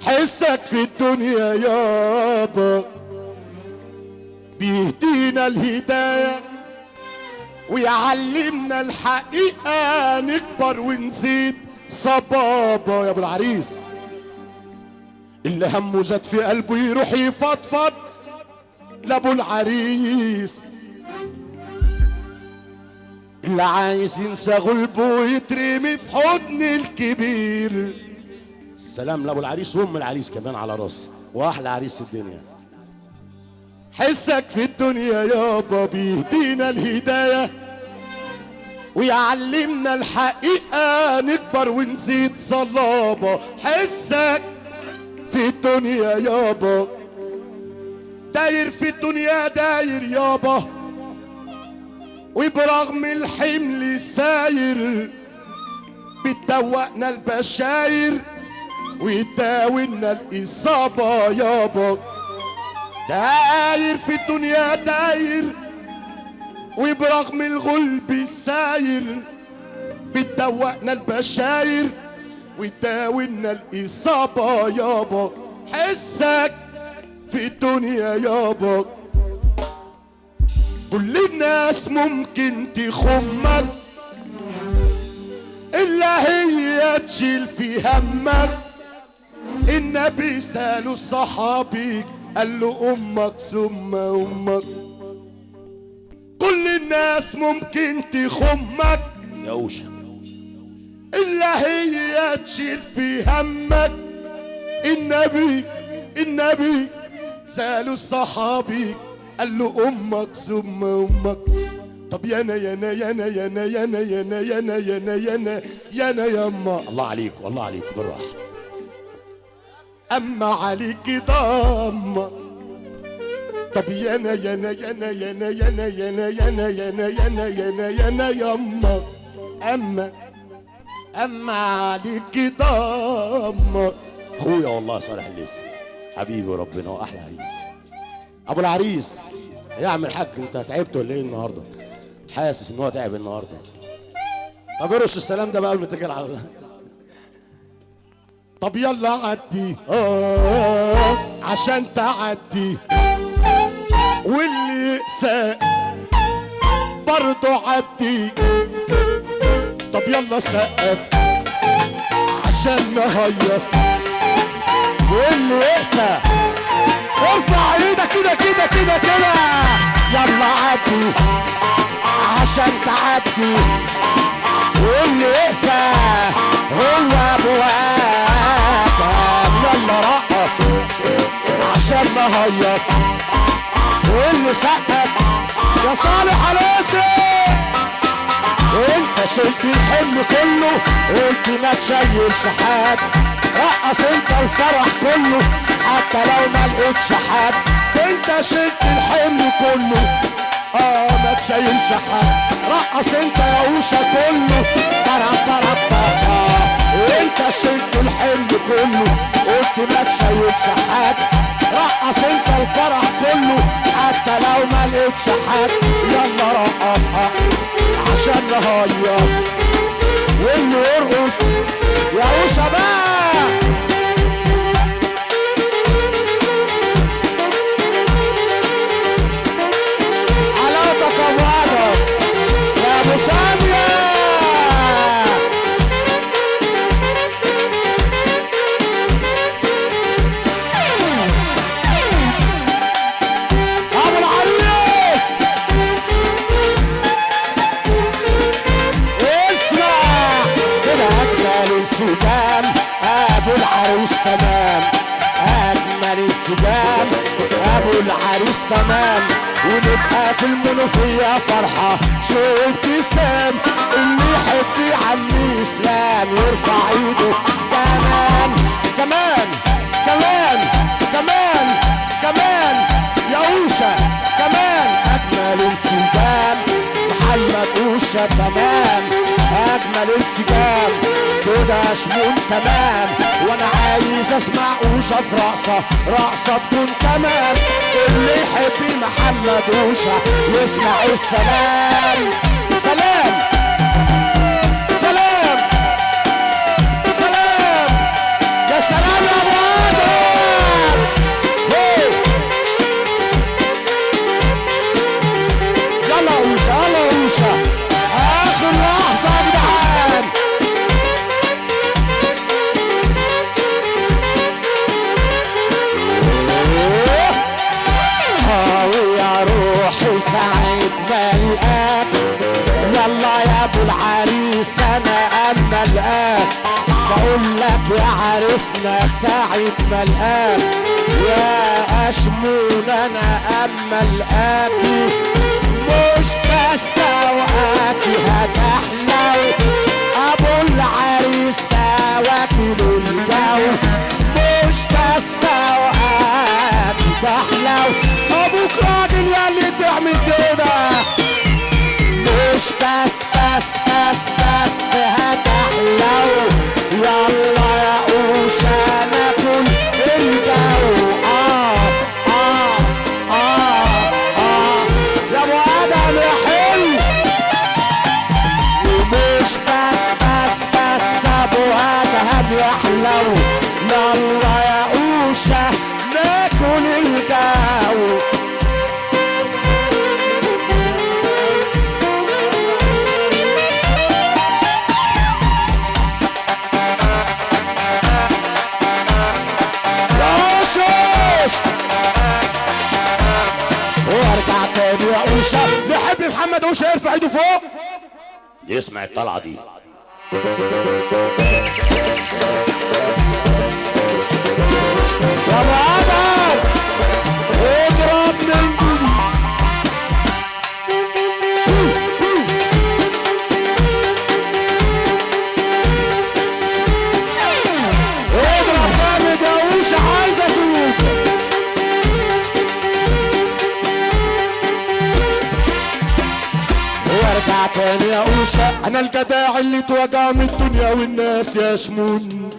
حسك في الدنيا يابا بيهدينا الهداية ويعلمنا الحقيقة، نكبر ونزيد صبابة. يا ابو العريس اللي همه زاد في قلبه يروح يفضفض لابو العريس، اللي عايز ينسى غلبه يترمي في حضن الكبير. السلام لابو العريس وام العريس كمان على راسي، واحلى عريس الدنيا. حسك في الدنيا يابا بيهدينا الهداية ويعلمنا الحقيقة، نكبر ونزيد صلابة. حسك في الدنيا يابا داير في الدنيا داير يابا، وبرغم الحمل ساير بتدوقنا البشاير ويداوينا الإصابة يابا. داير في الدنيا داير وبرغم الغلب ساير بتدوقنا البشاير ويداوينا الإصابة يابا. حسك في الدنيا يابا كل الناس ممكن تخمك إلا هي تشيل في همك. النبي سأله الصحابي قال له أمك ثم أمك. كل الناس ممكن تخمك يا وشا إلا هي تشيل في همك. النبي سأله الصحابي قال له أمك ثم أمك. طب يانا يانا يانا يانا يانا يانا يانا يانا يانا يانا ياما. الله عليك والله عليك بالراحة. أما عليك ضامة. طب يانا يانا يانا يانا يانا يانا يانا يانا يانا يانا يانا ياما. أما عليك ضامة. اخويا والله صالح الليثي حبيبي وربنا واحلى عريس. ابو العريس يا عم الحاج انت تعبت ولا ايه النهارده؟ حاسس ان هو تعب النهارده. طب ارش السلام ده بقى قبل ما تتكل على الله. طب يلا عدي عشان تعدي، واللي يقسى برضه عدي. طب يلا سقف عشان نهيص، واللي يقسى ارفع ايدك كده كده كده كده. يلا عدي عشان تعدي، واللي يقسى هو ابو ادم. يلا رقص عشان نهيص، واللي سقف يا صالح الليثي. انت شلت الحمل كله قلت ما تشيلش حد. رقص انت الفرح كله حتى لو ما لقيتش حد. انت شلت الحمل كله ما تشيلش حد. رقص انت يا وشا كله طرب طرب طرب. انت شلت الحمل كله قلت ما تشيلش حد. رقص انت الفرح كله حتى لو ما لقيتش حد. يلا رقصها عشان نهيص، واللي يرقص يا وشا بقى. حلاوتك ابو ادم يا ابو ساميه. ابو العريس اسمع كده اجمل انسجام. ابو العريس تمام، اجمل انسجام. ابو العريس تمام، ونبقى في المنوفية فرحة شو ابتسام. اللي يحب عمي اسلام يرفع ايده كمان كمان كمان كمان كمان يا وشا كمان. اجمل انسجام محمد وشا تمام، اجمل انسجام كده شمول تمام. وانا عايز اسمع وشا في رقصه رقصه تكون تمام. اللي يحب محمد وشا يسمع السلام. سلام سلام سلام يا سلام يا ابو ابو العريس انا اما الان بقول لك يا عريسنا سعيد ملقاك يا اشمون انا اما القاكي مش بس اوقاتي هتحلو ابو العريس ده واكل الجو مش بس اوقاتي تحلو ابوك راجل ياللي تعمل كده مش بس هتحلو يلا يا قوشة ناكل الجو يا ابو ادم يا حلو ومش بس ابو ادم يحلو يلا يا قوشة ناكل الجو وارجع تاني يا قوشة نحب محمد قوشة يرفع ايده فوق يسمع الطلعه دي. يا ابو ادم اضرب من جديد اضرب جامد يا قوشة عايز اتوب وارجع تاني يا قوشة انا الجداع اللي اتوجع من الدنيا والناس يا شمون